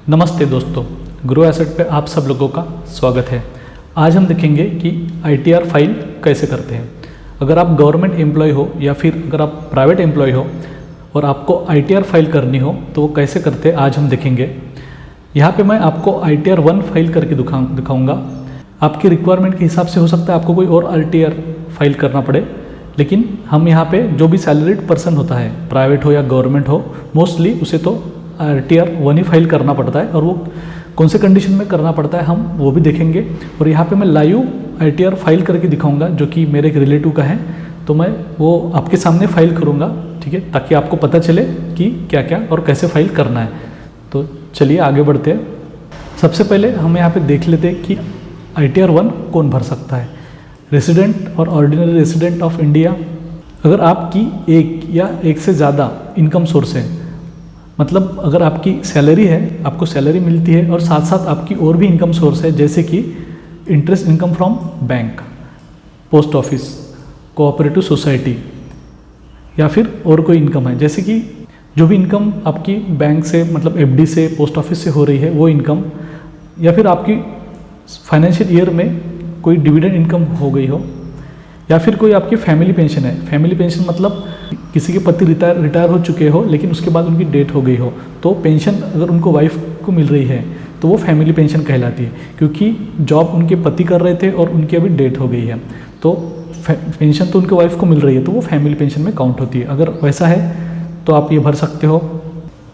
नमस्ते दोस्तों, grow asset पे आप सब लोगों का स्वागत है। आज हम देखेंगे कि ITR फाइल कैसे करते हैं। अगर आप गवर्नमेंट एम्प्लॉय हो या फिर अगर आप प्राइवेट एम्प्लॉय हो और आपको ITR फाइल करनी हो तो वो कैसे करते हैं आज हम देखेंगे। यहाँ पे मैं आपको ITR 1 फाइल करके दिखाऊंगा। आपकी रिक्वायरमेंट के हिसाब से हो सकता है आपको कोई और ITR फाइल करना पड़े, लेकिन हम यहाँ पे जो भी सैलरीड पर्सन होता है, प्राइवेट हो या गवर्नमेंट हो, मोस्टली उसे तो ITR 1 ही फाइल करना पड़ता है और वो कौन से कंडीशन में करना पड़ता है हम वो भी देखेंगे। और यहाँ पे मैं लाइव ITR फाइल करके दिखाऊंगा जो कि मेरे एक रिलेटिव का है, तो मैं वो आपके सामने फाइल करूँगा, ठीक है, ताकि आपको पता चले कि क्या क्या और कैसे फाइल करना है। तो चलिए आगे बढ़ते हैं। सबसे पहले हम यहाँ पे देख लेते हैं कि ITR 1 कौन भर सकता है। रेसिडेंट और ऑर्डिनरी रेसिडेंट ऑफ इंडिया। अगर आपकी एक या एक से ज़्यादा इनकम सोर्स है, मतलब अगर आपकी सैलरी है, आपको सैलरी मिलती है और साथ साथ आपकी और भी इनकम सोर्स है, जैसे कि interest income from bank, post office, cooperative society या फिर और कोई इनकम है, जैसे कि जो भी इनकम आपकी बैंक से मतलब FD से, पोस्ट ऑफिस से हो रही है वो इनकम, या फिर आपकी फाइनेंशियल ईयर में कोई डिविडेंड इनकम हो गई हो, या फिर कोई आपकी फैमिली पेंशन है। फैमिली पेंशन मतलब किसी के पति रिटायर हो चुके हो लेकिन उसके बाद उनकी डेथ हो गई हो, तो पेंशन अगर उनको वाइफ को मिल रही है तो वो फैमिली पेंशन कहलाती है, क्योंकि जॉब उनके पति कर रहे थे और उनकी अभी डेथ हो गई है, तो पेंशन तो उनके वाइफ को मिल रही है, तो वो फैमिली पेंशन में काउंट होती है। अगर वैसा है तो आप ये भर सकते हो।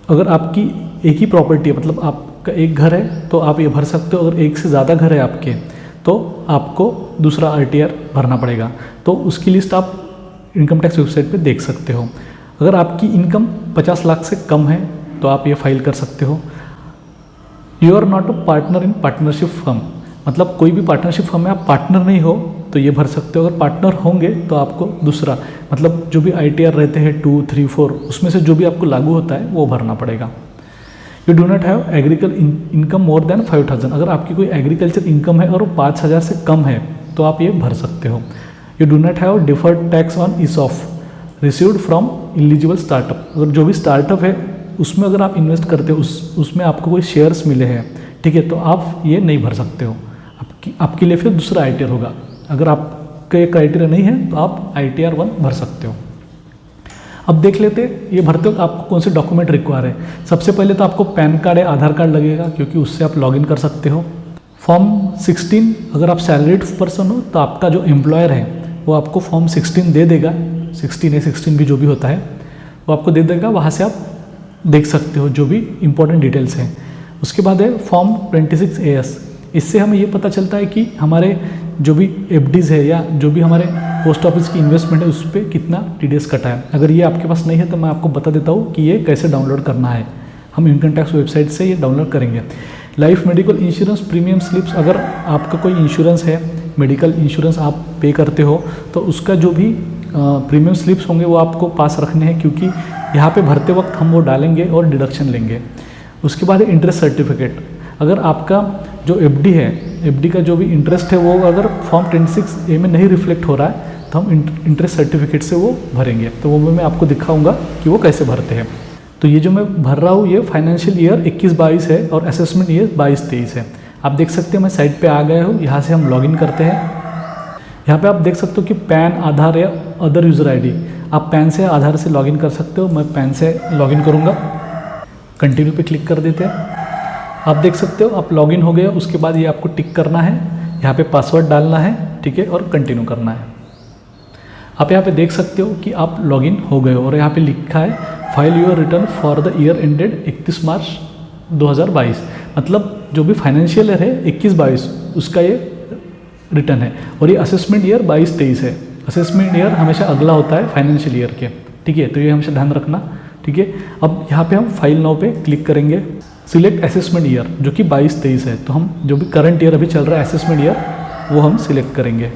अगर आपकी एक ही प्रॉपर्टी है, मतलब आपका एक घर है, तो आप ये भर सकते हो। अगर एक से ज़्यादा घर है आपके तो आपको दूसरा ITR भरना पड़ेगा, तो उसकी लिस्ट आप इनकम टैक्स वेबसाइट पे देख सकते हो। अगर आपकी इनकम 50 लाख से कम है तो आप ये फाइल कर सकते हो। You are not a partner in partnership firm, मतलब कोई भी पार्टनरशिप फर्म में आप पार्टनर नहीं हो तो ये भर सकते हो। अगर पार्टनर होंगे तो आपको दूसरा, मतलब जो भी ITR रहते हैं 2, 3, 4, उसमें से जो भी आपको लागू होता है वो भरना पड़ेगा। You do not have agriculture income more than 5000, अगर आपकी कोई एग्रीकल्चर इनकम है और वो 5000 से कम है तो आप ये भर सकते हो। You do not have deferred tax on ESOP received from eligible startup, अगर जो भी स्टार्टअप है उसमें अगर आप इन्वेस्ट करते हो, उसमें आपको कोई शेयर्स मिले हैं, ठीक है, तो आप ये नहीं भर सकते हो। आपके लिए फिर दूसरा ITR होगा। अगर आपका ये क्राइटेरिया नहीं है तो आप ITR 1 भर सकते हो। अब देख लेते ये भरते हो आपको कौन से डॉक्यूमेंट रिक्वायर है। सबसे पहले तो आपको पैन कार्ड या आधार कार्ड लगेगा, क्योंकि उससे आप लॉगिन कर सकते हो। फॉर्म 16, अगर आप सैलरीड पर्सन हो तो आपका जो एम्प्लॉयर है वो आपको फॉर्म 16 दे देगा, 16A 16B जो भी होता है वो आपको दे देगा, वहाँ से आप देख सकते हो जो भी इंपॉर्टेंट डिटेल्स हैं। उसके बाद है फॉर्म 26AS, इससे हमें ये पता चलता है कि हमारे जो भी FDs है या जो भी हमारे पोस्ट ऑफिस की इन्वेस्टमेंट है उस पर कितना TDS कटा है। अगर ये आपके पास नहीं है तो मैं आपको बता देता हूँ कि ये कैसे डाउनलोड करना है। हम इनकम टैक्स वेबसाइट से ये डाउनलोड करेंगे। Life medical insurance premium slips, अगर आपका कोई इंश्योरेंस है, मेडिकल इंश्योरेंस आप पे करते हो तो उसका जो भी प्रीमियम स्लिप्स होंगे वो आपको पास रखने हैं, क्योंकि यहाँ पे भरते वक्त हम वो डालेंगे और डिडक्शन लेंगे। उसके बाद इंटरेस्ट सर्टिफिकेट, अगर आपका जो FD है, FD का जो भी इंटरेस्ट है वो अगर फॉर्म 26A में नहीं रिफ्लेक्ट हो रहा है तो हम इंटरेस्ट सर्टिफिकेट से वो भरेंगे। तो वो मैं आपको दिखाऊंगा कि वो कैसे भरते हैं। तो ये जो मैं भर रहा हूँ ये फाइनेंशियल ईयर 21-22 है और असेसमेंट ईयर 22-23 है। आप देख सकते हैं मैं साइट पे आ गया हूँ, यहाँ से हम लॉगिन करते हैं। यहाँ पे आप देख सकते हो कि पैन, आधार या अदर यूज़र ID, आप पैन से आधार से लॉगिन कर सकते हो। मैं पैन से लॉगिन करूँगा, कंटिन्यू पे क्लिक कर देते हैं। आप देख सकते हो आप लॉगिन हो गए। उसके बाद ये आपको टिक करना है, यहाँ पे पासवर्ड डालना है, ठीक है, और कंटिन्यू करना है। आप यहाँ पे देख सकते हो कि आप लॉगिन हो गए हो और यहाँ पे लिखा है file your return for the year ended 31 मार्च 2022, मतलब जो भी फाइनेंशियल ईयर है 21-22 उसका ये रिटर्न है। और ये असेसमेंट ईयर 22-23 है। असेसमेंट ईयर हमेशा अगला होता है फाइनेंशियल ईयर के, ठीक है, तो ये हमेशा ध्यान रखना, ठीक है। अब यहाँ पे हम फाइल नाउ पे क्लिक करेंगे। सिलेक्ट असेसमेंट ईयर जो कि 22-23 है, तो हम जो भी करंट ईयर अभी चल रहा है असेसमेंट ईयर वो हम सिलेक्ट करेंगे।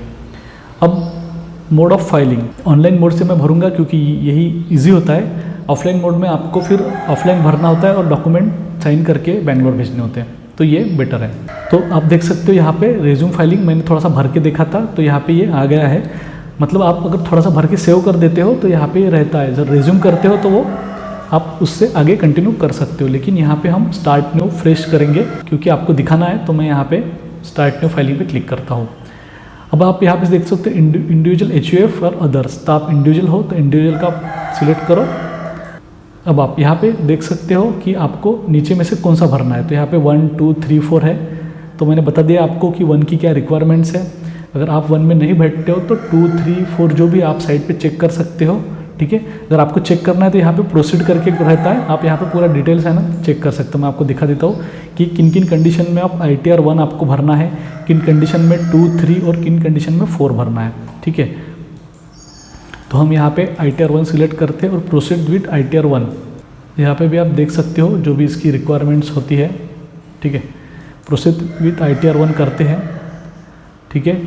अब mode of filing, online mode से मैं भरूंगा क्योंकि यही इजी होता है। ऑफलाइन मोड में आपको फिर ऑफलाइन भरना होता है और डॉक्यूमेंट साइन करके बेंगलोर भेजने होते हैं, तो ये बेटर है। तो आप देख सकते हो यहाँ पे रेज्यूम फाइलिंग मैंने थोड़ा सा भर के देखा था तो यहाँ पे ये आ गया है। मतलब आप अगर थोड़ा सा भर के सेव कर देते हो तो यहाँ पे ये रहता है। जब रेज्यूम करते हो तो वो आप उससे आगे कंटिन्यू कर सकते हो। लेकिन यहाँ पे हम स्टार्ट न्यू फ्रेश करेंगे क्योंकि आपको दिखाना है, तो मैं यहाँ पे स्टार्ट न्यू फाइलिंग पे क्लिक करता हूँ। अब आप यहाँ पे देख सकते हो इंडिविजुअल HUF और अदर्स, तो आप इंडिविजुअल हो तो इंडिविजुअल का सिलेक्ट करो। अब आप यहाँ पे देख सकते हो कि आपको नीचे में से कौन सा भरना है, तो यहाँ पे 1 2 3 4 है, तो मैंने बता दिया आपको कि 1 की क्या रिक्वायरमेंट्स है। अगर आप 1 में नहीं बैठते हो तो 2 3 4 जो भी आप साइड पे चेक कर सकते हो, ठीक है। अगर आपको चेक करना है तो यहाँ पे प्रोसीड करके रहता है, आप यहाँ पे पूरा डिटेल्स है ना चेक कर सकते हो। मैं आपको दिखा देता हूँ कि किन किन कंडीशन में आप ITR 1 आपको भरना है, किन कंडीशन में 2 3 और किन कंडीशन में 4 भरना है, ठीक है। तो हम यहाँ पे ITR 1 सिलेक्ट करते हैं और प्रोसीड विद ITR 1। यहाँ पे भी आप देख सकते हो जो भी इसकी रिक्वायरमेंट्स होती है, ठीक है। प्रोसीड विद ITR 1 करते हैं, ठीक है।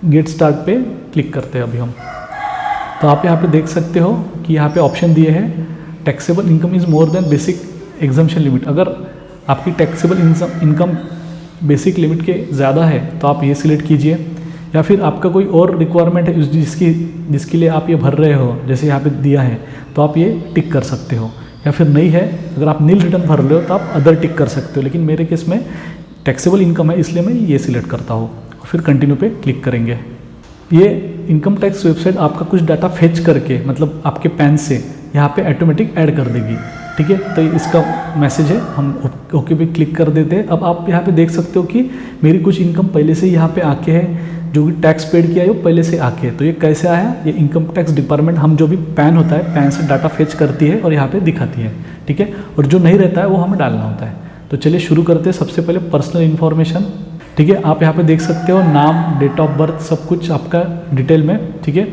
गेट स्टार्ट पे क्लिक करते हैं अभी हम। तो आप यहाँ पे देख सकते हो कि यहाँ पे ऑप्शन दिए हैं taxable income is more than basic exemption limit. अगर आपकी टैक्सेबल इनकम बेसिक लिमिट के ज़्यादा है तो आप ये सिलेक्ट कीजिए, या फिर आपका कोई और रिक्वायरमेंट है जिसके लिए आप ये भर रहे हो, जैसे यहाँ पे दिया है तो आप ये टिक कर सकते हो। या फिर नहीं है, अगर आप नील रिटर्न भर रहे हो तो आप अदर टिक कर सकते हो। लेकिन मेरे केस में टैक्सेबल इनकम है इसलिए मैं ये सिलेक्ट करता हूँ और फिर कंटिन्यू पे क्लिक करेंगे। ये इनकम टैक्स वेबसाइट आपका कुछ डाटा फेच करके, मतलब आपके पैन से यहाँ पे ऑटोमेटिक ऐड कर देगी, ठीक है। तो इसका मैसेज है, हम ओके पे क्लिक कर देते हैं। अब आप यहाँ पे देख सकते हो कि मेरी कुछ इनकम पहले से यहाँ पे आके है, जो भी टैक्स पेड किया है वो पहले से आके है। तो ये कैसे आया, ये इनकम टैक्स डिपार्टमेंट हम जो भी पैन होता है पैन से डाटा फेच करती है और यहाँ पे दिखाती है, ठीक है। और जो नहीं रहता है वो हमें डालना होता है। तो चलिए शुरू करते हैं। सबसे पहले पर्सनल इन्फॉर्मेशन, ठीक है। आप यहाँ पे देख सकते हो नाम, डेट ऑफ बर्थ, सब कुछ आपका डिटेल में, ठीक है,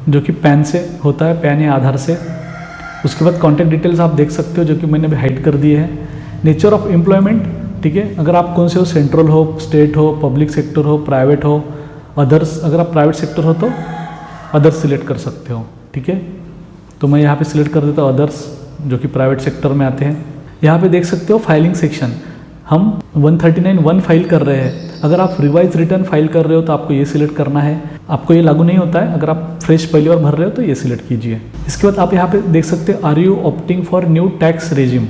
जो कि पैन से होता है, पैन या आधार से। उसके बाद कॉन्टैक्ट डिटेल्स आप देख सकते हो जो कि मैंने अभी हाइड कर दिए हैं। नेचर ऑफ एम्प्लॉयमेंट, ठीक है, अगर आप कौन से हो, सेंट्रल हो, स्टेट हो, पब्लिक सेक्टर हो, प्राइवेट हो, अदर्स, अगर आप प्राइवेट सेक्टर हो तो अदर्स सिलेक्ट कर सकते हो, ठीक है। तो मैं यहाँ पे सिलेक्ट कर देता हूँ अदर्स, जो कि प्राइवेट सेक्टर में आते हैं। यहाँ पे देख सकते हो फाइलिंग सेक्शन, हम 139(1) फाइल कर रहे हैं। अगर आप रिवाइज रिटर्न फाइल कर रहे हो तो आपको ये सिलेक्ट करना है, आपको ये लागू नहीं होता है। अगर आप फ्रेश पहली बार भर रहे हो तो ये सिलेक्ट कीजिए। इसके बाद आप यहाँ पे देख सकते हो are you opting for new tax regime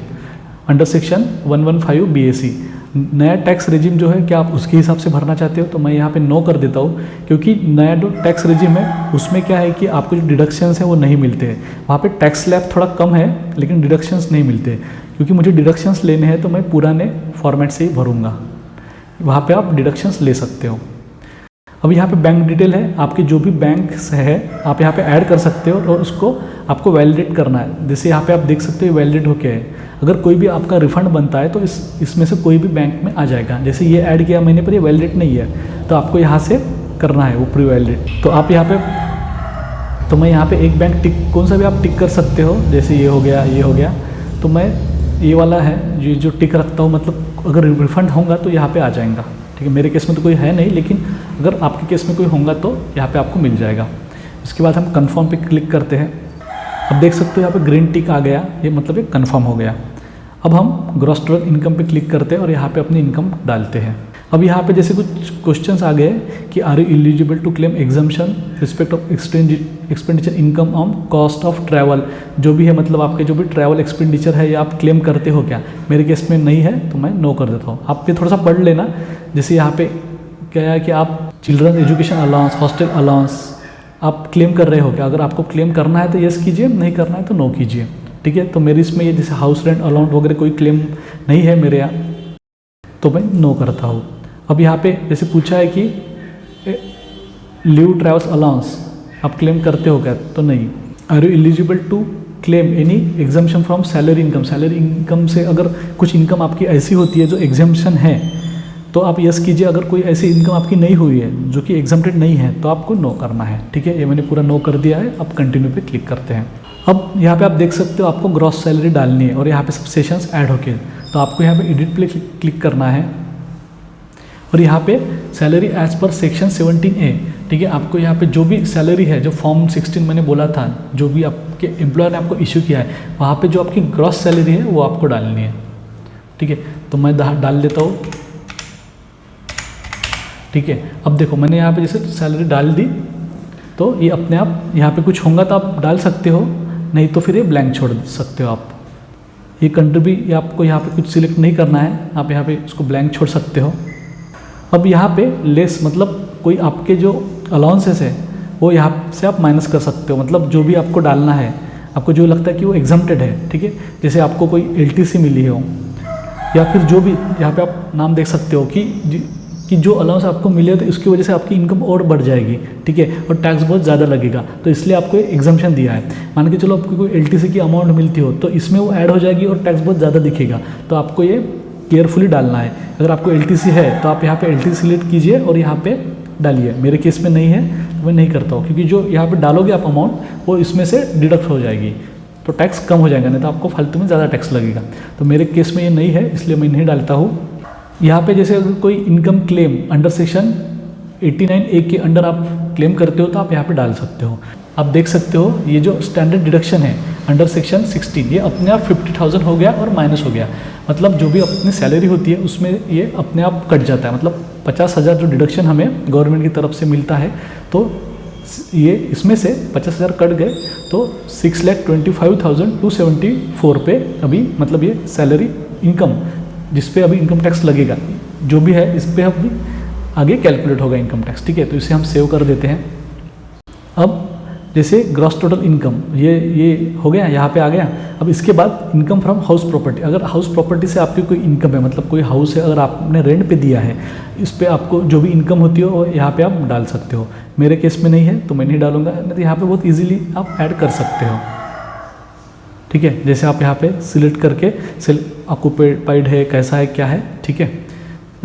under section 115 BAC। नया टैक्स रेजिम जो है क्या आप उसके हिसाब से भरना चाहते हो, तो मैं यहाँ पे नो कर देता हूँ, क्योंकि नया जो टैक्स रेजिम है उसमें क्या है कि आपको जो डिडक्शंस है वो नहीं मिलते हैं। वहाँ पे टैक्स स्लैब थोड़ा कम है लेकिन डिडक्शंस नहीं मिलते। क्योंकि मुझे डिडक्शंस लेने हैं तो मैं पुराने फॉर्मेट से ही भरूँगा, वहाँ पे आप डिडक्शंस ले सकते हो। अब यहाँ पे बैंक डिटेल है, आपके जो भी बैंक है आप यहाँ पे ऐड कर सकते हो और उसको आपको वैलिडेट करना है। जैसे यहाँ पे आप देख सकते हो वैलिडेट हो क्या है। अगर कोई भी आपका रिफंड बनता है तो इसमें से कोई भी बैंक में आ जाएगा। जैसे ये ऐड किया मैंने पर ये वैलिडेट नहीं है तो आपको यहाँ से करना है वो प्री वैलिडेट। तो आप यहाँ पे, तो मैं यहाँ पे एक बैंक टिक, कौन सा भी आप टिक कर सकते हो, जैसे ये हो गया, ये हो गया। तो मैं ये वाला है ये जो टिक रखता हूँ, मतलब अगर रिफंड होगा तो यहाँ पे आ जाएगा, ठीक है। मेरे केस में तो कोई है नहीं, लेकिन अगर आपके केस में कोई होगा तो यहाँ पे आपको मिल जाएगा। इसके बाद हम कंफर्म पे क्लिक करते हैं। अब देख सकते हो यहाँ पे ग्रीन टिक आ गया, ये मतलब ये कंफर्म हो गया। अब हम ग्रॉस टोटल इनकम पे क्लिक करते हैं और यहाँ पे अपनी इनकम डालते हैं। अब यहाँ पे जैसे कुछ क्वेश्चंस आ गए कि are you eligible to claim exemption respect of expenditure income on cost of travel, जो भी है, मतलब आपके जो भी ट्रैवल एक्सपेंडिचर है ये आप क्लेम करते हो क्या। मेरे केस में नहीं है तो मैं नो कर देता हूँ। आप ये थोड़ा सा पढ़ लेना। जैसे यहाँ पे क्या है कि आप children education allowance, hostel allowance आप क्लेम कर रहे हो क्या। अगर आपको क्लेम करना है तो येस कीजिए, नहीं करना है तो नो कीजिए, ठीक है। तो मेरी इसमें ये जैसे हाउस रेंट अलाउंस वगैरह कोई क्लेम नहीं है मेरे यहाँ, तो मैं नो करता हूँ। अब यहाँ पे जैसे पूछा है कि लीव ट्रैवल्स अलाउंस आप क्लेम करते हो क्या, तो नहीं। Are you eligible to claim any exemption from salary income, salary income से अगर कुछ इनकम आपकी ऐसी होती है जो एग्जम्पशन है तो आप यस कीजिए। अगर कोई ऐसी इनकम आपकी नहीं हुई है जो कि एग्जम्प्टेड नहीं है तो आपको नो करना है, ठीक है। ये मैंने पूरा नो कर दिया है। अब कंटिन्यू पे क्लिक करते हैं। अब यहाँ पे आप देख सकते हो आपको ग्रॉस सैलरी डालनी है और यहाँ पे सब सेशंस ऐड होके, तो आपको यहाँ पे एडिट पे क्लिक करना है और यहाँ पे salary as per section 17A, ठीक है। आपको यहाँ पे जो भी सैलरी है, जो फॉर्म 16 मैंने बोला था, जो भी आपके एम्प्लॉयर ने आपको इशू किया है, वहाँ पे जो आपकी ग्रॉस सैलरी है वो आपको डालनी है, ठीक है। तो मैं डाल देता हूँ, ठीक है। अब देखो मैंने यहाँ पे जैसे सैलरी डाल दी तो ये अपने आप यहाँ पे कुछ होगा तो आप डाल सकते हो, नहीं तो फिर ये ब्लैंक छोड़ सकते हो आप। ये कंट्री भी आपको यहाँ पे कुछ सिलेक्ट नहीं करना है, आप यहाँ पे इसको ब्लैंक छोड़ सकते हो। अब यहाँ पे लेस मतलब कोई आपके जो अलाउंसेस है वो यहाँ से आप माइनस कर सकते हो, मतलब जो भी आपको डालना है, आपको जो लगता है कि वो एग्जम्प्टेड है, ठीक है। जैसे आपको कोई LTC मिली हो या फिर जो भी यहाँ पे आप नाम देख सकते हो कि जो अलाउंस आपको मिले तो उसकी वजह से आपकी इनकम और बढ़ जाएगी, ठीक है, और टैक्स बहुत ज़्यादा लगेगा, तो इसलिए आपको एग्जम्पशन दिया है। मान के चलो आपको कोई LTC की अमाउंट मिलती हो तो इसमें वो ऐड हो जाएगी और टैक्स बहुत ज़्यादा दिखेगा, तो आपको ये केयरफुली डालना है। अगर आपको LTC है तो आप यहाँ पे LTC सिलेक्ट कीजिए और यहाँ पे डालिए। मेरे केस में नहीं है तो मैं नहीं करता हूँ, क्योंकि जो यहाँ पे डालोगे आप अमाउंट वो इसमें से डिडक्ट हो जाएगी, तो टैक्स कम हो जाएगा, नहीं तो आपको फालतू में ज़्यादा टैक्स लगेगा। तो मेरे केस में ये नहीं है इसलिए मैं नहीं डालता हूँ। यहाँ पे जैसे अगर कोई income claim under section 89A के अंडर आप क्लेम करते हो तो आप यहाँ पे डाल सकते हो। आप देख सकते हो ये जो स्टैंडर्ड डिडक्शन है अंडर सेक्शन 16 ये अपने आप 50,000 हो गया और माइनस हो गया, मतलब जो भी अपनी सैलरी होती है उसमें ये अपने आप कट जाता है। मतलब 50,000 जो डिडक्शन हमें गवर्नमेंट की तरफ से मिलता है तो ये इसमें से 50,000 कट गए तो 6,25,274 पे अभी मतलब ये सैलरी इनकम जिस पे अभी इनकम टैक्स लगेगा जो भी है इस पे अभी आगे कैलकुलेट होगा इनकम टैक्स, ठीक है। तो इसे हम सेव कर देते हैं। अब जैसे ग्रॉस टोटल इनकम ये हो गया, यहाँ पे आ गया। अब इसके बाद इनकम फ्रॉम हाउस प्रॉपर्टी, अगर हाउस प्रॉपर्टी से आपकी कोई इनकम है, मतलब कोई हाउस है अगर आपने रेंट पे दिया है, इस पे आपको जो भी इनकम होती हो यहाँ पे आप डाल सकते हो। मेरे केस में नहीं है तो मैं नहीं डालूंगा, नहीं तो यहाँ पे बहुत ईजिली आप ऐड कर सकते हो, ठीक है। जैसे आप यहाँ पे सिलेक्ट करके सेल्फ ऑक्यूपाइड है, कैसा है, क्या है, ठीक है,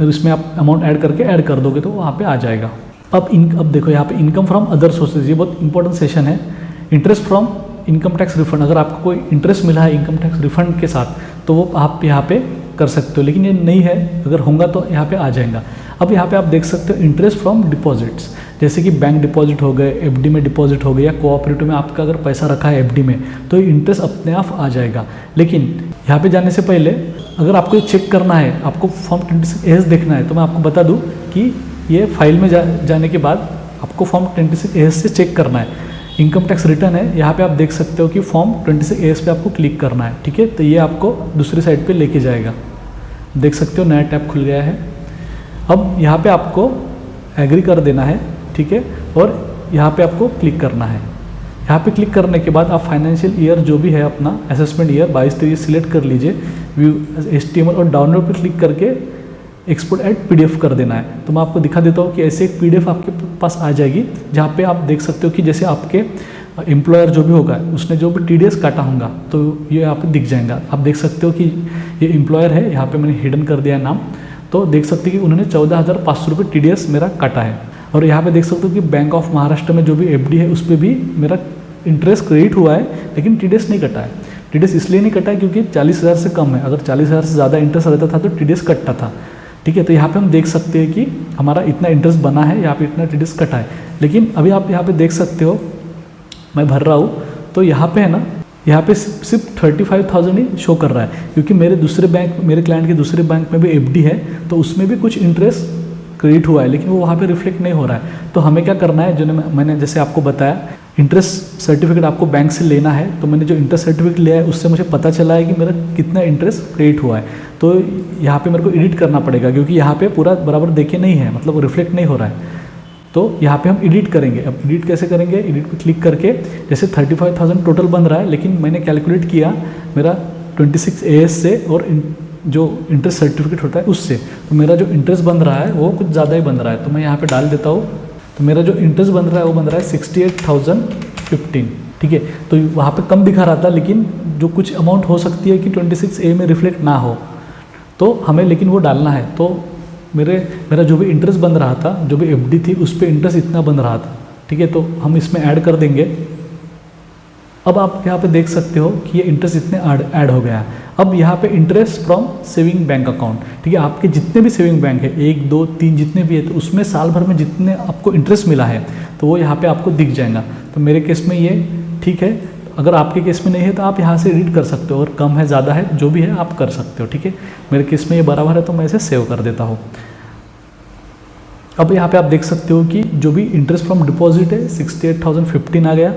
और इसमें आप अमाउंट ऐड करके ऐड कर दोगे तो वहाँ पे आ जाएगा। अब देखो यहाँ पे इनकम फ्रॉम अदर सोर्सेज, ये बहुत इंपॉर्टेंट सेशन है। Interest from income tax refund, अगर आपको कोई इंटरेस्ट मिला है इनकम टैक्स रिफंड के साथ तो वो आप यहाँ पे कर सकते हो, लेकिन ये नहीं है, अगर होगा तो यहाँ पे आ जाएगा। अब यहाँ पे आप देख सकते हो इंटरेस्ट फ्रॉम डिपॉजिट्स, जैसे कि बैंक डिपॉजिट हो गए, FD में डिपॉजिट हो गए या कोऑपरेटिव में आपका अगर पैसा रखा है FD में तो इंटरेस्ट अपने आप आ जाएगा। लेकिन यहाँ पे जाने से पहले अगर आपको ये चेक करना है, आपको फॉर्म 26AS देखना है, तो मैं आपको बता दूँ कि ये फाइल में जाने के बाद आपको फॉर्म 26AS से चेक करना है। इनकम टैक्स रिटर्न है, यहाँ पे आप देख सकते हो कि फॉर्म 26AS पे आपको क्लिक करना है, ठीक है। तो ये आपको दूसरी साइड पे लेके जाएगा, देख सकते हो नया टैब खुल गया है। अब यहाँ पे आपको एग्री कर देना है, ठीक है, और यहाँ पे आपको क्लिक करना है। यहाँ पे क्लिक करने के बाद आप फाइनेंशियल ईयर जो भी है अपना असेसमेंट ईयर 22-23 सिलेक्ट कर लीजिए, व्यू HTML और डाउनलोड पे क्लिक करके एक्सपोर्ट एट PDF कर देना है। तो मैं आपको दिखा देता हूँ कि ऐसे एक PDF आपके पास आ जाएगी जहाँ पे आप देख सकते हो कि जैसे आपके एम्प्लॉयर जो भी होगा उसने जो भी TDS काटा होगा तो ये यहाँ पे दिख जाएगा। आप देख सकते हो कि ये एम्प्लॉयर है, यहाँ पे मैंने हिडन कर दिया है नाम, तो देख सकते हो कि उन्होंने 14,500 रुपये TDS मेरा काटा है। और यहाँ पे देख सकते हो कि बैंक ऑफ महाराष्ट्र में जो भी FD है उस पर भी मेरा इंटरेस्ट क्रेडिट हुआ है, लेकिन TDS नहीं कटा है। TDS इसलिए नहीं कटा है क्योंकि 40,000 से कम है, अगर 40,000 से ज़्यादा इंटरेस्ट रहता था तो TDS कटता था, ठीक है। तो यहाँ पे हम देख सकते हैं कि हमारा इतना इंटरेस्ट बना है, यहाँ पे इतना TDS कटा है। लेकिन अभी आप यहाँ पे देख सकते हो मैं भर रहा हूँ तो यहाँ पे है ना, यहाँ पे सिर्फ 35,000 ही शो कर रहा है, क्योंकि मेरे दूसरे बैंक, मेरे क्लाइंट के दूसरे बैंक में भी FD है तो उसमें भी कुछ इंटरेस्ट क्रेडिट हुआ है, लेकिन वो वहाँ पे रिफ्लेक्ट नहीं हो रहा है। तो हमें क्या करना है, जो मैंने जैसे आपको बताया इंटरेस्ट सर्टिफिकेट आपको बैंक से लेना है, तो मैंने जो इंटरेस्ट सर्टिफिकेट लिया है उससे मुझे पता चला है कि मेरा कितना इंटरेस्ट क्रेडिट हुआ है। तो यहाँ पे मेरे को एडिट करना पड़ेगा, क्योंकि यहाँ पे पूरा बराबर देखे नहीं है, मतलब रिफ्लेक्ट नहीं हो रहा है। तो यहाँ पे हम एडिट करेंगे। अब एडिट कैसे करेंगे, एडिट पे क्लिक करके जैसे 35,000 टोटल बन रहा है, लेकिन मैंने कैलकुलेट किया मेरा 26AS से और जो इंटरेस्ट सर्टिफिकेट होता है उससे, तो मेरा जो इंटरेस्ट बन रहा है वो कुछ ज़्यादा ही बन रहा है। तो मैं यहाँ पे डाल देता हूँ, तो मेरा जो इंटरेस्ट बन रहा है वो बन रहा है 68,015, ठीक है। तो वहाँ पे कम दिखा रहा था, लेकिन जो कुछ अमाउंट हो सकती है कि 26A में रिफ्लेक्ट ना हो, तो हमें लेकिन वो डालना है। तो मेरा जो भी इंटरेस्ट बन रहा था, जो भी FD थी उस पर इंटरेस्ट इतना बन रहा था, ठीक है। तो हम इसमें ऐड कर देंगे। अब आप यहाँ पे देख सकते हो कि ये इंटरेस्ट इतने ऐड हो गया है। अब यहाँ पे interest from saving bank account, ठीक है, आपके जितने भी सेविंग बैंक है 1, 2, 3 जितने भी है, तो उसमें साल भर में जितने आपको इंटरेस्ट मिला है तो वो यहाँ पे आपको दिख जाएगा। तो मेरे केस में ये ठीक है, अगर आपके केस में नहीं है तो आप यहाँ से एडिट कर सकते हो, और कम है ज़्यादा है जो भी है आप कर सकते हो, ठीक है। मेरे केस में ये बराबर है तो मैं इसे सेव कर देता हूँ। अब यहाँ पे आप देख सकते हो कि जो भी इंटरेस्ट फ्रॉम डिपॉजिट है 68,015 आ गया,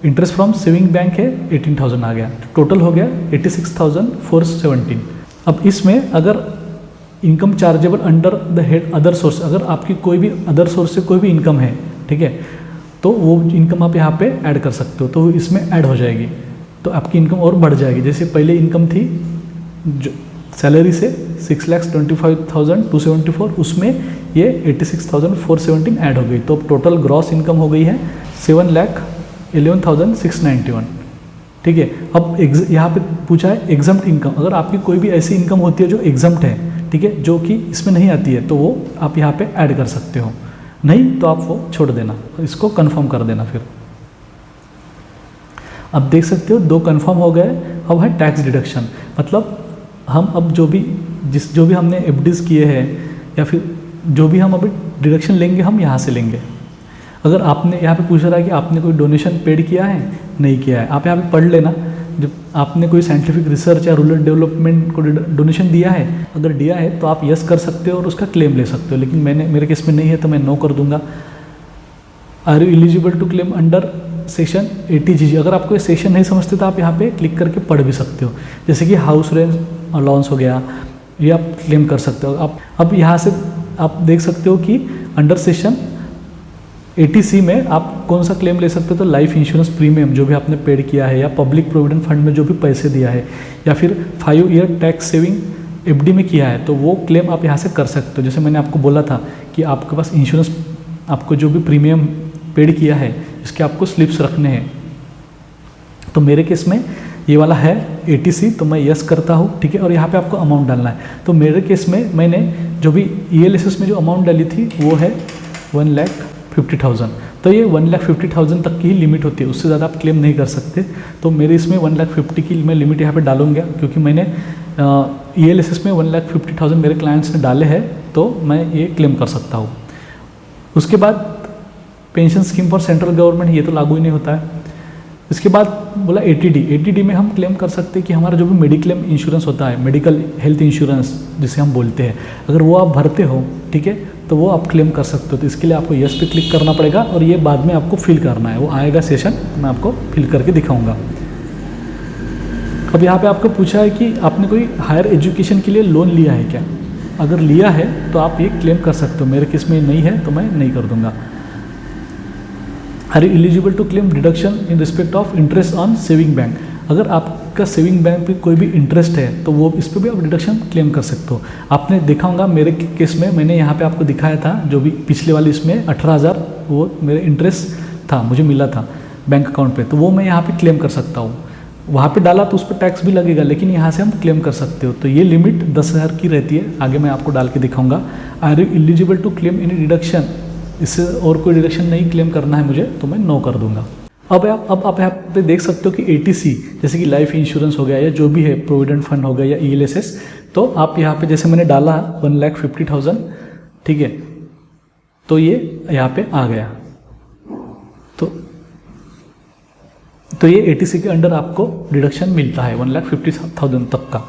इंटरेस्ट फ्रॉम सेविंग बैंक है 18,000 आ गया, टोटल हो गया 86,417। अब इसमें अगर income chargeable under the head other source, अगर आपकी कोई भी अदर सोर्स से कोई भी इनकम है, ठीक है, तो वो इनकम आप यहाँ पे ऐड कर सकते हो, तो वो इसमें ऐड हो जाएगी, तो आपकी इनकम और बढ़ जाएगी। जैसे पहले इनकम थी जो सैलरी से 6,25,274, उसमें ये 86,417 ऐड हो गई, तो अब टोटल ग्रॉस इनकम हो गई है 7,11,691। ठीक है, अब यहाँ पे पूछा है एग्जम्प्ट इनकम, अगर आपकी कोई भी ऐसी इनकम होती है जो एग्जम्प्ट है, ठीक है, जो कि इसमें नहीं आती है, तो वो आप यहाँ पे ऐड कर सकते हो, नहीं तो आप वो छोड़ देना, इसको कंफर्म कर देना। फिर अब देख सकते हो 2 कंफर्म हो गए। अब है टैक्स डिडक्शन, मतलब हम अब जो भी हमने एफडीज किए हैं या फिर जो भी हम अभी डिडक्शन लेंगे हम यहाँ से लेंगे। अगर आपने यहाँ पे पूछ रहा है कि आपने कोई डोनेशन पेड किया है, नहीं किया है, आप यहाँ पे पढ़ लेना। जब आपने कोई साइंटिफिक रिसर्च या रूरल डेवलपमेंट को डोनेशन दिया है, अगर दिया है तो आप यस कर सकते हो और उसका क्लेम ले सकते हो, लेकिन मेरे केस में नहीं है तो मैं नो कर दूंगा। Are you eligible to claim under section 80GG, अगर आपको ये सेक्शन नहीं समझते तो आप यहाँ पे क्लिक करके पढ़ भी सकते हो। जैसे कि हाउस रेंट अलाउंस हो गया, ये आप क्लेम कर सकते हो। आप अब यहाँ से आप देख सकते हो कि अंडर सेक्शन 80C में आप कौन सा क्लेम ले सकते हो, तो लाइफ इंश्योरेंस प्रीमियम जो भी आपने पेड किया है, या पब्लिक प्रोविडेंट फंड में जो भी पैसे दिया है, या फिर 5 ईयर टैक्स सेविंग एफडी में किया है, तो वो क्लेम आप यहाँ से कर सकते हो। जैसे मैंने आपको बोला था कि आपके पास इंश्योरेंस, आपको जो भी प्रीमियम पेड किया है इसके आपको स्लिप्स रखने हैं, तो मेरे केस में ये वाला है 80C, तो मैं यस करता हूँ। ठीक है, और यहाँ पे आपको अमाउंट डालना है। तो मेरे केस में मैंने जो भी ELSS में जो अमाउंट डाली थी वो है 1,50,000, तो ये 1,50,000 तक की ही लिमिट होती है, उससे ज़्यादा आप क्लेम नहीं कर सकते। तो मेरे इसमें 1,50,000 की मैं लिमिट यहाँ पे डालूंगा, क्योंकि मैंने ELSS में 1,50,000 मेरे क्लाइंट्स ने डाले हैं, तो मैं ये क्लेम कर सकता हूँ। उसके बाद pension scheme for central government, ये तो लागू ही नहीं होता है। इसके बाद बोला 80D में हम क्लेम कर सकते हैं कि हमारा जो भी मेडिक्लेम इंश्योरेंस होता है, मेडिकल हेल्थ इंश्योरेंस जिसे हम बोलते हैं, अगर वो आप भरते हो, ठीक है, तो वो आप क्लेम कर सकते हो। तो इसके लिए आपको यस पे क्लिक करना पड़ेगा, और ये बाद में आपको फिल करना है, वो आएगा सेशन, मैं आपको फिल करके दिखाऊंगा। अब यहाँ पे आपको पूछा है कि आपने कोई हायर एजुकेशन के लिए लोन लिया है क्या, अगर लिया है तो आप ये क्लेम कर सकते हो। मेरे केस में नहीं है तो मैं नहीं कर दूंगा। Are you eligible to claim deduction in respect of interest on saving bank, अगर आपका सेविंग बैंक पे कोई भी इंटरेस्ट है तो वो इस पर भी आप डिडक्शन क्लेम कर सकते हो। आपने देखा होगा मेरे केस में, मैंने यहाँ पे आपको दिखाया था, जो भी पिछले वाले इसमें 18,000 वो मेरे इंटरेस्ट था, मुझे मिला था बैंक अकाउंट पे, तो वो मैं यहाँ पे क्लेम कर सकता हूँ। वहाँ पे डाला तो उस पर टैक्स भी लगेगा, लेकिन यहाँ से हम क्लेम कर सकते हो। तो ये लिमिट 10,000 की रहती है, आगे मैं आपको डाल के दिखाऊंगा। Are you eligible to claim any deduction, इससे और कोई डिडक्शन नहीं क्लेम करना है मुझे, तो मैं नो कर दूंगा। अब आप यहाँ पे देख सकते हो कि 80C जैसे कि लाइफ इंश्योरेंस हो गया या जो भी है, प्रोविडेंट फंड हो गया या ELSS, तो आप यहाँ पे जैसे मैंने डाला 1,50,000, ठीक है, तो ये यहाँ पे आ गया। तो ये 80C के अंडर आपको डिडक्शन मिलता है 1,50,000 तक का।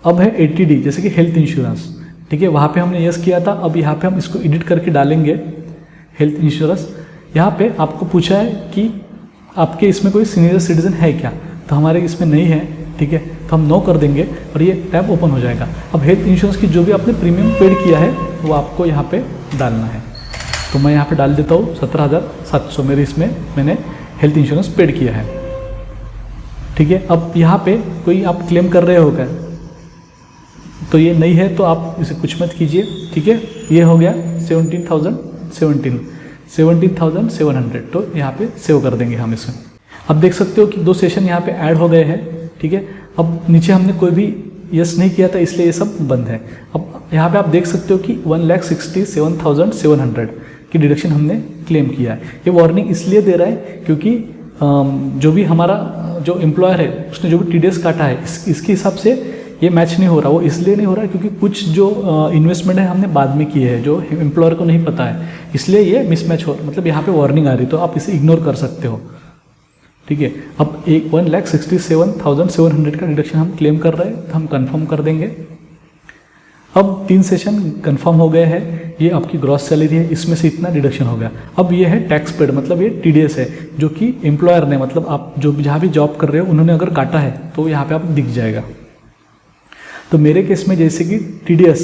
अब है 80D जैसे कि हेल्थ इंश्योरेंस, ठीक है, वहाँ पे हमने यस किया था। अब यहाँ पे हम इसको एडिट करके डालेंगे हेल्थ इंश्योरेंस। यहाँ पे आपको पूछा है कि आपके इसमें कोई सीनियर सिटीजन है क्या, तो हमारे इसमें नहीं है, ठीक है, तो हम नो कर देंगे और ये टैब ओपन हो जाएगा। अब हेल्थ इंश्योरेंस की जो भी आपने प्रीमियम पेड किया है वो आपको यहाँ पे डालना है, तो मैं यहाँ पे डाल देता हूँ 17,700 मेरे इसमें मैंने हेल्थ इंश्योरेंस पेड किया है, ठीक है। अब यहाँ पे कोई आप क्लेम कर रहे हो क्या, तो ये नहीं है तो आप इसे कुछ मत कीजिए, ठीक है। ये हो गया 17,700, तो यहाँ पे सेव कर देंगे हम इसे। अब देख सकते हो कि 2 सेशन यहाँ पे ऐड हो गए हैं, ठीक है। अब नीचे हमने कोई भी यस नहीं किया था इसलिए ये सब बंद है। अब यहाँ पे आप देख सकते हो कि 1,67,700 की डिडक्शन हमने क्लेम किया है। ये वार्निंग इसलिए दे रहा है क्योंकि जो भी हमारा जो एम्प्लॉयर है उसने जो भी TDS काटा है इसके हिसाब से ये मैच नहीं हो रहा। वो इसलिए नहीं हो रहा क्योंकि कुछ जो इन्वेस्टमेंट है हमने बाद में किए हैं जो एम्प्लॉयर को नहीं पता है, इसलिए ये मिसमैच हो, मतलब यहाँ पे वार्निंग आ रही, तो आप इसे इग्नोर कर सकते हो, ठीक है। अब 1,67,700 का डिडक्शन हम क्लेम कर रहे हैं, तो हम कंफर्म कर देंगे। अब 3 सेशन कंफर्म हो गए हैं, ये आपकी ग्रॉस सैलरी है, इसमें से इतना डिडक्शन हो गया। अब ये है टैक्स पेड, मतलब ये TDS है जो कि एम्प्लॉयर ने, मतलब आप जो जहाँ भी जॉब कर रहे हो उन्होंने अगर काटा है तो यहाँ पे आप दिख जाएगा। तो मेरे केस में जैसे कि TDS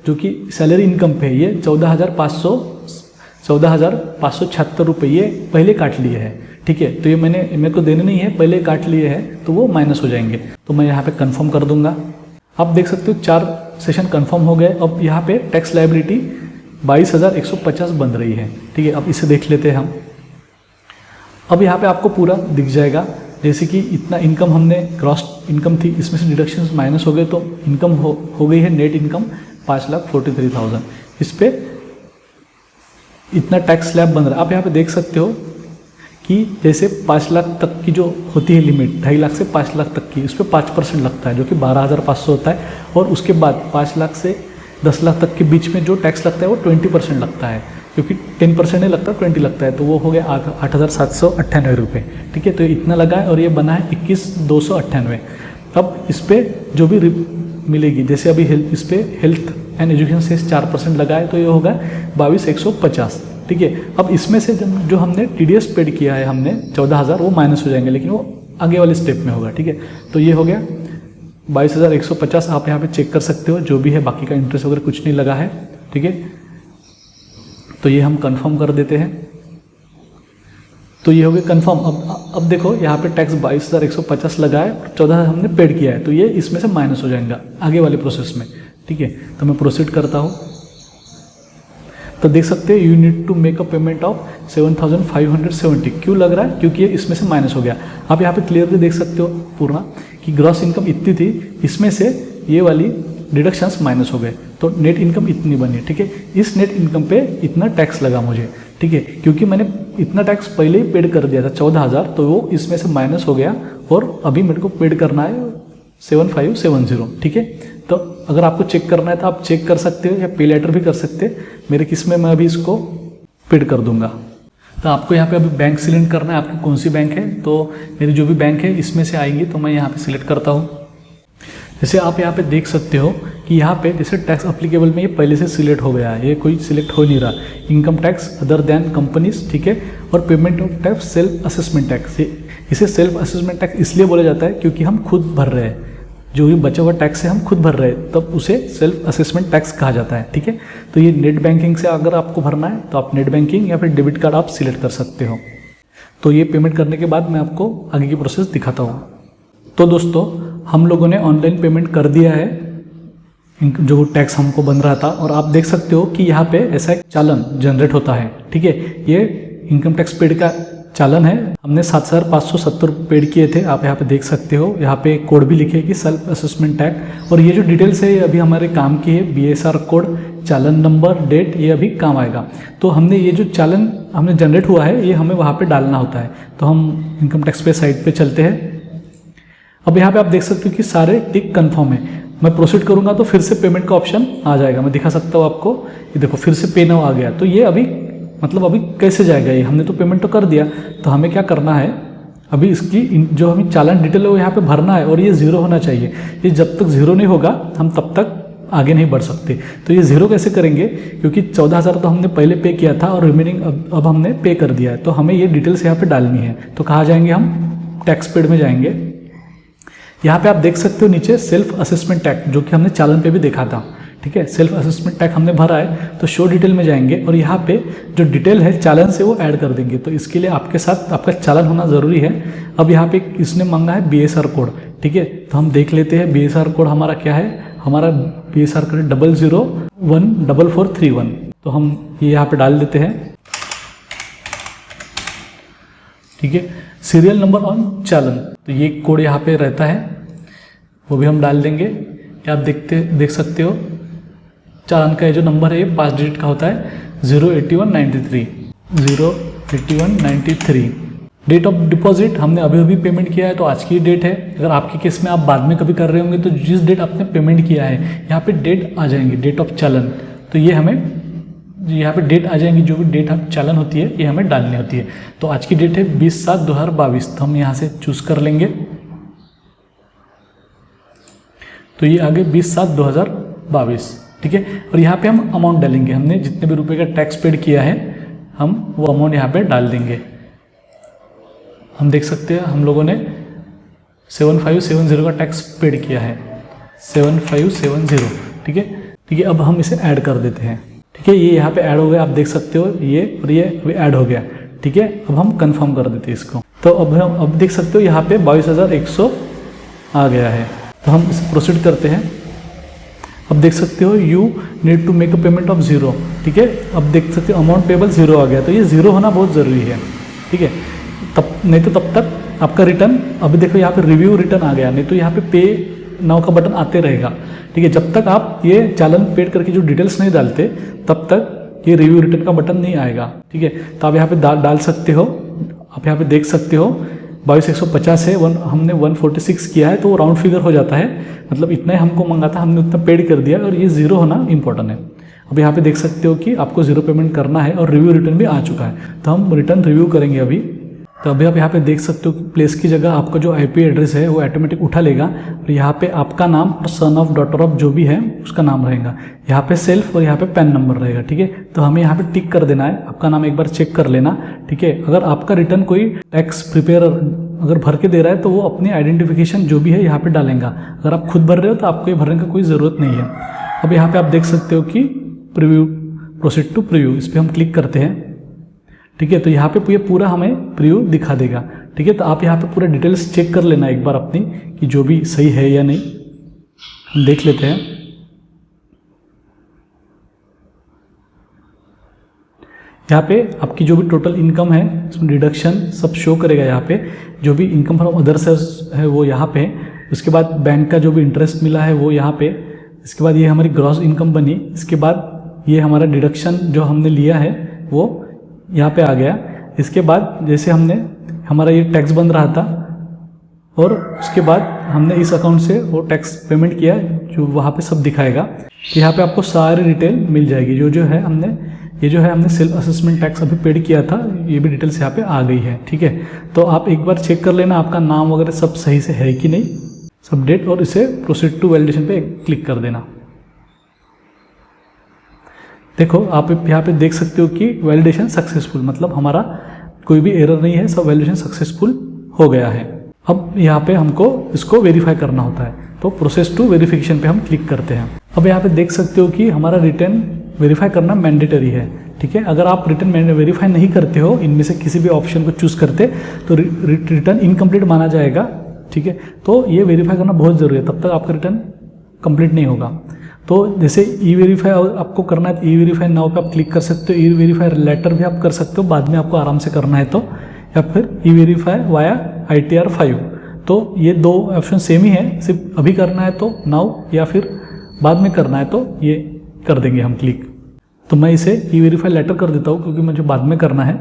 जो कि सैलरी इनकम पे है, ये 14,576 रुपये ये पहले काट लिए हैं, ठीक है। तो ये मेरे को देने नहीं है, पहले काट लिए हैं, तो वो माइनस हो जाएंगे। तो मैं यहाँ पे कंफर्म कर दूंगा। आप देख सकते हो 4 सेशन कंफर्म हो गए। अब यहाँ पे टैक्स लायबिलिटी 22,150 बन रही है, ठीक है। अब इसे देख लेते हैं हम। अब यहाँ पे आपको पूरा दिख जाएगा, जैसे कि इतना इनकम हमने ग्रॉस इनकम थी, इसमें से डिडक्शंस माइनस हो गए, तो इनकम हो गई है नेट इनकम 5,43,000। इस पे इतना टैक्स स्लैब बन रहा है। आप यहाँ पे देख सकते हो कि जैसे 5 लाख तक की जो होती है लिमिट, 2.5 लाख से 5 लाख तक की, उस पर 5% लगता है जो कि 12,500 होता है। और उसके बाद 5 लाख से 10 लाख तक के बीच में जो टैक्स लगता है वो 20% लगता है, क्योंकि 10% नहीं लगता, 20 लगता है। तो वो हो गया 8,798 रुपये, ठीक है। तो इतना लगा है और ये बना है 21,298। अब इस पर जो भी मिलेगी, जैसे अभी इस पर हेल्थ एंड एजुकेशन से 4% लगा है, तो ये होगा 22,150, ठीक है। अब इसमें से जो हमने TDS पेड किया है हमने 14,000, वो माइनस हो जाएंगे, लेकिन वो आगे वाले स्टेप में होगा, ठीक है। तो ये हो गया 22,150। आप यहाँ पे चेक कर सकते हो जो भी है, बाकी का इंटरेस्ट वगैरह कुछ नहीं लगा है, ठीक है। तो ये हम कंफर्म कर देते हैं। तो ये हो गया कंफर्म। अब देखो यहाँ पे टैक्स 22,150 लगा है, 14,000 हमने पेड किया है, तो ये इसमें से माइनस हो जाएगा आगे वाले प्रोसेस में, ठीक है। तो मैं प्रोसीड करता हूँ। तो देख सकते हैं you need to make a payment of 7,570। क्यों लग रहा है? क्योंकि ये इसमें से माइनस हो गया। आप यहाँ पे क्लियरली देख सकते हो पूरा कि ग्रॉस इनकम इतनी थी, इसमें से ये वाली डिडक्शंस माइनस हो गए, तो नेट इनकम इतनी बनी, ठीक है। इस नेट इनकम पे इतना टैक्स लगा मुझे, ठीक है, क्योंकि मैंने इतना टैक्स पहले ही पेड कर दिया था 14,000, तो वो इसमें से माइनस हो गया और अभी मेरे को पेड करना है 7,570, ठीक है। तो अगर आपको चेक करना है तो आप चेक कर सकते हो या पे लेटर भी कर सकते हैं। मेरे किस में मैं अभी इसको पेड कर दूंगा। तो आपको यहाँ पे अभी बैंक सिलेक्ट करना है, आपकी कौन सी बैंक है। तो मेरी जो भी बैंक है इसमें से आएंगी, तो मैं यहाँ पे सिलेक्ट करता हूँ। जैसे आप यहाँ पे देख सकते हो कि यहाँ पे जैसे टैक्स अप्लीकेबल में ये पहले से सिलेक्ट हो गया है, ये कोई सिलेक्ट हो नहीं रहा। Income tax other than companies, ठीक है, और payment of tax self assessment tax. इसे सेल्फ असेसमेंट टैक्स इसलिए बोला जाता है क्योंकि हम खुद भर रहे हैं, जो भी बचा हुआ टैक्स है हम खुद भर रहे हैं, तब उसे सेल्फ असेसमेंट टैक्स कहा जाता है, ठीक है। तो ये नेट बैंकिंग से अगर आपको भरना है तो आप नेट बैंकिंग या फिर डेबिट कार्ड आप सिलेक्ट कर सकते हो। तो ये पेमेंट करने के बाद मैं आपको आगे की प्रोसेस दिखाता हूँ। तो दोस्तों हम लोगों ने ऑनलाइन पेमेंट कर दिया है जो टैक्स हमको बन रहा था, और आप देख सकते हो कि यहाँ पे ऐसा एक चालन जनरेट होता है, ठीक है। ये इनकम टैक्स पेड का चालन है, हमने 7,570 पेड किए थे। आप यहाँ पे देख सकते हो, यहाँ पे कोड भी लिखे कि सेल्फ असेसमेंट टैक्स, और ये जो डिटेल्स है ये अभी हमारे काम की है। BSR कोड, चालन नंबर, डेट, ये अभी काम आएगा। तो हमने ये जो चालन हमने जनरेट हुआ है ये हमें वहाँ पे डालना होता है। तो हम इनकम टैक्स पे साइट पे चलते हैं। अब यहाँ पे आप देख सकते हो कि सारे टिक कन्फर्म है। मैं प्रोसीड करूँगा तो फिर से पेमेंट का ऑप्शन आ जाएगा, मैं दिखा सकता हूँ आपको। ये देखो फिर से पे नाउ आ गया। तो ये अभी मतलब अभी कैसे जाएगा ये, हमने तो पेमेंट तो कर दिया। तो हमें क्या करना है, अभी इसकी जो हमें चालान डिटेल है वो यहाँ पे भरना है, और ये 0 होना चाहिए। ये जब तक 0 नहीं होगा हम तब तक आगे नहीं बढ़ सकते। तो ये 0 कैसे करेंगे, क्योंकि 14,000 तो हमने पहले पे किया था और रिमेनिंग अब हमने पे कर दिया है। तो हमें ये डिटेल्स यहाँ पे डालनी है। तो कहाँ जाएंगे, हम टैक्स पेड में जाएंगे। यहाँ पे आप देख सकते हो नीचे सेल्फ असेसमेंट टैक्स, जो कि हमने चालान पे भी देखा था, ठीक है। सेल्फ असेसमेंट टैक्स हमने भरा है, तो शो डिटेल में जाएंगे और यहाँ पे जो डिटेल है चालान से वो ऐड कर देंगे। तो इसके लिए आपके साथ आपका चालान होना ज़रूरी है। अब यहाँ पे इसने मांगा है BSR कोड, ठीक है। तो हम देख लेते हैं BSR कोड हमारा क्या है। हमारा BSR कोड 0014431। तो हम ये यहाँ पे डाल देते हैं, ठीक है। सीरियल नंबर ऑन चालन, तो ये कोड यहाँ पे रहता है, वो भी हम डाल देंगे। आप देख सकते हो चालान का जो नंबर है ये 5 डिजिट का होता है, 08193। डेट ऑफ डिपॉजिट हमने अभी अभी पेमेंट किया है, तो आज की डेट है। अगर आपके केस में आप बाद में कभी कर रहे होंगे तो जिस डेट आपने पेमेंट किया है यहाँ पे डेट आ जाएंगी, डेट ऑफ चालन। तो ये हमें यहाँ पे डेट आ जाएंगी, जो भी डेट ऑफ चालन होती है ये हमें डालनी होती है। तो आज की डेट है 20/7/2022, तो हम यहाँ से चूज़ कर लेंगे। तो ये आगे 20/7/2022। ठीक है। और यहाँ पे हम अमाउंट डालेंगे, हमने जितने भी रुपए का टैक्स पेड किया है हम वो अमाउंट यहाँ पे डाल देंगे। हम देख सकते हैं हम लोगों ने 7570 का टैक्स पेड किया है, 7570, ठीक है। ठीक है, अब हम इसे ऐड कर देते हैं। ठीक है, ये यहाँ पे ऐड हो गया, आप देख सकते हो ये, और ये अभी ऐड हो गया। ठीक है, अब हम कंफर्म कर देते हैं इसको। तो अब देख सकते हो यहाँ पे 22,100 आ गया है। तो हम इसे प्रोसीड करते हैं। अब देख सकते हो you need to make a payment of 0। ठीक है, अब देख सकते हो अमाउंट पेबल 0 आ गया। तो ये 0 होना बहुत ज़रूरी है। ठीक है, तब नहीं तो तब तक आपका रिटर्न, अभी देखो यहाँ पे रिव्यू रिटर्न आ गया, नहीं तो यहाँ पे पे नाउ का बटन आते रहेगा। ठीक है, जब तक आप ये चालान पेड करके जो डिटेल्स नहीं डालते तब तक ये रिव्यू रिटर्न का बटन नहीं आएगा। ठीक है, तो आप यहाँ पे डाल सकते हो। आप यहाँ पे देख सकते हो 22,150 है, हमने 146 किया है, तो वो राउंड फिगर हो जाता है, मतलब इतना ही हमको मंगा था, हमने उतना पेड कर दिया, और ये 0 होना इंपॉर्टेंट है। अब यहाँ पे देख सकते हो कि आपको 0 पेमेंट करना है और रिव्यू रिटर्न भी आ चुका है। तो हम रिटर्न रिव्यू करेंगे अभी। तो अभी आप यहाँ पे देख सकते हो कि प्लेस की जगह आपका जो IP एड्रेस है वो ऑटोमेटिक उठा लेगा, और यहाँ पे आपका नाम और सन ऑफ डॉटर ऑफ जो भी है उसका नाम रहेगा। यहाँ पे सेल्फ और यहाँ पे पैन नंबर रहेगा। ठीक है, तो हमें यहाँ पे टिक कर देना है, आपका नाम एक बार चेक कर लेना। ठीक है, अगर आपका रिटर्न कोई टैक्स प्रिपेयर अगर भर के दे रहा है तो वो अपनी आइडेंटिफिकेशन जो भी है यहाँ पे डालेगा। अगर आप खुद भर रहे हो तो आपको ये भरने का कोई ज़रूरत नहीं है। अब यहाँ पे आप देख सकते हो कि प्रीव्यू, प्रोसीड टू प्रीव्यू, इस पर हम क्लिक करते हैं। ठीक है, तो यहाँ पे ये पूरा हमें प्रीव्यू दिखा देगा। ठीक है, तो आप यहाँ पे पूरा डिटेल्स चेक कर लेना एक बार अपनी, कि जो भी सही है या नहीं। हम देख लेते हैं। यहाँ पे आपकी जो भी टोटल इनकम है इसमें डिडक्शन सब शो करेगा। यहाँ पे जो भी इनकम फ्रॉम अदर सोर्स है वो यहाँ पे, उसके बाद बैंक का जो भी इंटरेस्ट मिला है वो यहाँ पे, इसके बाद ये हमारी ग्रॉस इनकम बनी, इसके बाद ये हमारा डिडक्शन जो हमने लिया है वो यहाँ पे आ गया। इसके बाद जैसे हमारा ये टैक्स बन रहा था, और उसके बाद हमने इस अकाउंट से वो टैक्स पेमेंट किया, जो वहाँ पे सब दिखाएगा। यहाँ पे आपको सारी डिटेल मिल जाएगी, जो है हमने सेल्फ असेसमेंट टैक्स अभी पेड किया था, ये भी डिटेल्स यहाँ पे आ गई है। ठीक है, तो आप एक बार चेक कर लेना आपका नाम वगैरह सब सही से है कि नहीं, सब डेट, और इसे प्रोसीड टू वैलिडेशन पे क्लिक कर देना। देखो आप यहाँ पे देख सकते हो कि वैलिडेशन सक्सेसफुल, मतलब हमारा कोई भी एरर नहीं है, सब वैलिडेशन सक्सेसफुल हो गया है। अब यहाँ पे हमको इसको वेरीफाई करना होता है, तो प्रोसेस टू वेरिफिकेशन पे हम क्लिक करते हैं। अब यहाँ पे देख सकते हो कि हमारा रिटर्न वेरीफाई करना मैंडेटरी है। ठीक है, अगर आप रिटर्न वेरीफाई नहीं करते हो, इनमें से किसी भी ऑप्शन को चूज़ करते, तो रिटर्न इनकम्प्लीट माना जाएगा। ठीक है, तो ये वेरीफाई करना बहुत ज़रूरी है, तब तक आपका रिटर्न कंप्लीट नहीं होगा। तो जैसे ई-वेरीफाई आपको करना है, ई-वेरीफाई नाउ पे आप क्लिक कर सकते हो। ई-वेरीफाई लेटर भी आप कर सकते हो, बाद में आपको आराम से करना है तो, या फिर ई-वेरीफाई वाया ITR 5। तो ये दो ऑप्शन सेम ही है, सिर्फ अभी करना है तो नाउ, या फिर बाद में करना है तो ये कर देंगे हम क्लिक। तो मैं इसे ई-वेरीफाई लेटर कर देता हूँ, क्योंकि मुझे बाद में करना है।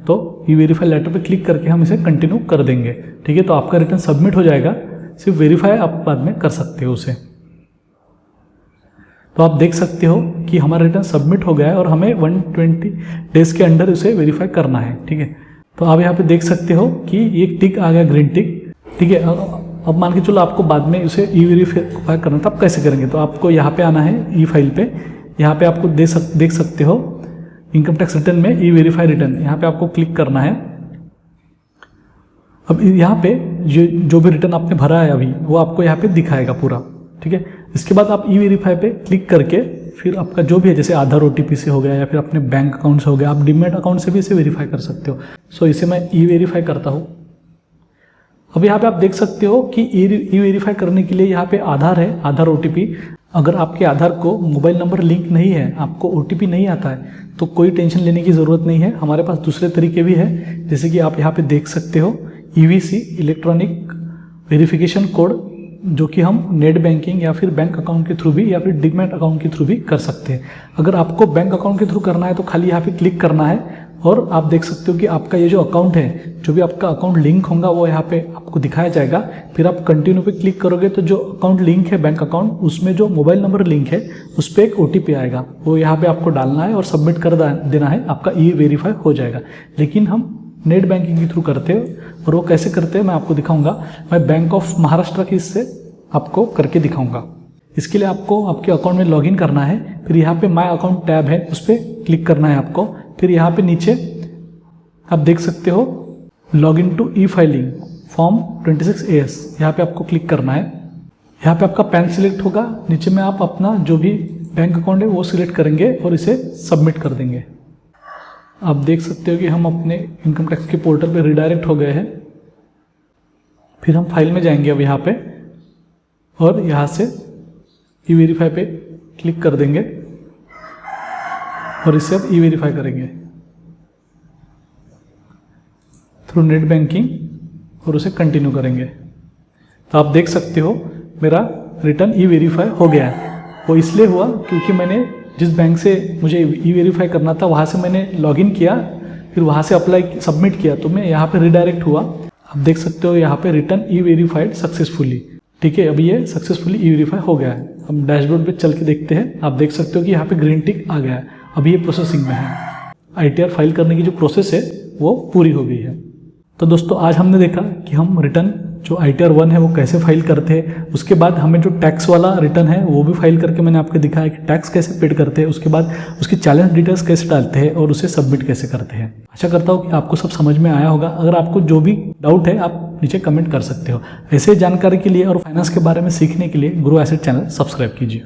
तो ई-वेरीफाई लेटर पे क्लिक करके हम इसे कंटिन्यू कर देंगे। ठीक है, तो आपका रिटर्न सबमिट हो जाएगा, सिर्फ वेरीफाई आप बाद में कर सकते हो उसे। तो आप देख सकते हो कि हमारा रिटर्न सबमिट हो गया है, और हमें 120 डेज के अंदर उसे वेरीफाई करना है। ठीक है, तो आप यहाँ पे देख सकते हो कि ये टिक आ गया, ग्रीन टिक। ठीक है, अब मान के चलो आपको बाद में उसे ई-वेरीफाई करना, तो आप कैसे करेंगे? तो आपको यहाँ पे आना है, ई फाइल पे, यहाँ पे आपको देख सकते हो इनकम टैक्स रिटर्न में ई-वेरीफाई रिटर्न, यहाँ पे आपको क्लिक करना है। अब यहाँ पे जो भी रिटर्न आपने भरा है अभी, वो आपको यहाँ पे दिखाएगा पूरा। ठीक है, इसके बाद आप ई-वेरीफाई पे क्लिक करके फिर आपका जो भी है, जैसे आधार OTP से हो गया, या फिर अपने बैंक अकाउंट से हो गया, आप डीमैट अकाउंट से भी इसे वेरीफाई कर सकते हो। सो इसे मैं ई-वेरीफाई करता हूँ। अब यहाँ पे आप देख सकते हो कि ई-वेरीफाई करने के लिए यहाँ पे आधार है, आधार OTP। अगर आपके आधार को मोबाइल नंबर लिंक नहीं है, आपको OTP नहीं आता है, तो कोई टेंशन लेने की ज़रूरत नहीं है। हमारे पास दूसरे तरीके भी है, जैसे कि आप यहाँ पे देख सकते हो EVC, इलेक्ट्रॉनिक वेरिफिकेशन कोड, जो कि हम नेट बैंकिंग या फिर बैंक अकाउंट के थ्रू भी, या फिर डीमैट अकाउंट के थ्रू भी कर सकते हैं। अगर आपको बैंक अकाउंट के थ्रू करना है तो खाली यहाँ पे क्लिक करना है, और आप देख सकते हो कि आपका ये जो अकाउंट है, जो भी आपका अकाउंट लिंक होगा वो यहाँ पे आपको दिखाया जाएगा। फिर आप कंटिन्यू पे क्लिक करोगे तो जो अकाउंट लिंक है बैंक अकाउंट, उसमें जो मोबाइल नंबर लिंक है उस पर एक OTP आएगा, वो यहाँ पे आपको डालना है और सबमिट कर देना है, आपका ई-वेरीफाई हो जाएगा। लेकिन हम नेट बैंकिंग के थ्रू करते हो, और वो कैसे करते हैं मैं आपको दिखाऊंगा। मैं बैंक ऑफ महाराष्ट्र की इससे आपको करके दिखाऊंगा। इसके लिए आपको आपके अकाउंट में लॉगिन करना है, फिर यहाँ पे माय अकाउंट टैब है, उस पर क्लिक करना है आपको। फिर यहाँ पे नीचे आप देख सकते हो log in to e filing form 26AS, यहाँ पे आपको क्लिक करना है। यहाँ पे आपका पैन सिलेक्ट होगा, नीचे में आप अपना जो भी बैंक अकाउंट है वो सिलेक्ट करेंगे और इसे सबमिट कर देंगे। आप देख सकते हो कि हम अपने इनकम टैक्स के पोर्टल पे रिडायरेक्ट हो गए हैं। फिर हम फाइल में जाएंगे अब यहाँ पे और यहाँ से ई वेरीफाई पे क्लिक कर देंगे और इसे अब ई वेरीफाई करेंगे थ्रू नेट बैंकिंग और उसे कंटिन्यू करेंगे। तो आप देख सकते हो मेरा रिटर्न ई वेरीफाई हो गया है। वो इसलिए हुआ क्योंकि मैंने जिस बैंक से मुझे ई वेरीफाई करना था वहाँ से मैंने लॉगिन किया, फिर वहाँ से अप्लाई सबमिट किया, तो मैं यहाँ पे रिडायरेक्ट हुआ। आप देख सकते हो यहाँ पे रिटर्न ई वेरीफाइड सक्सेसफुली। ठीक है, अभी ये सक्सेसफुली ई वेरीफाई हो गया है। हम डैशबोर्ड पे चल के देखते हैं। आप देख सकते हो कि यहाँ पे ग्रीन टिक आ गया है, अभी ये प्रोसेसिंग में है। ITR फाइल करने की जो प्रोसेस है वो पूरी हो गई है। तो दोस्तों आज हमने देखा कि हम रिटर्न जो ITR 1 है वो कैसे फाइल करते हैं। उसके बाद हमें जो टैक्स वाला रिटर्न है वो भी फाइल करके मैंने आपको दिखाया कि टैक्स कैसे पेड करते हैं। उसके बाद उसकी चैलेंज डिटेल्स कैसे डालते हैं और उसे सबमिट कैसे करते हैं। आशा करता हूँ कि आपको सब समझ में आया होगा। अगर आपको जो भी डाउट है आप नीचे कमेंट कर सकते हो। ऐसे जानकारी के लिए और फाइनेंस के बारे में सीखने के लिए ग्रो एसेट चैनल सब्सक्राइब कीजिए।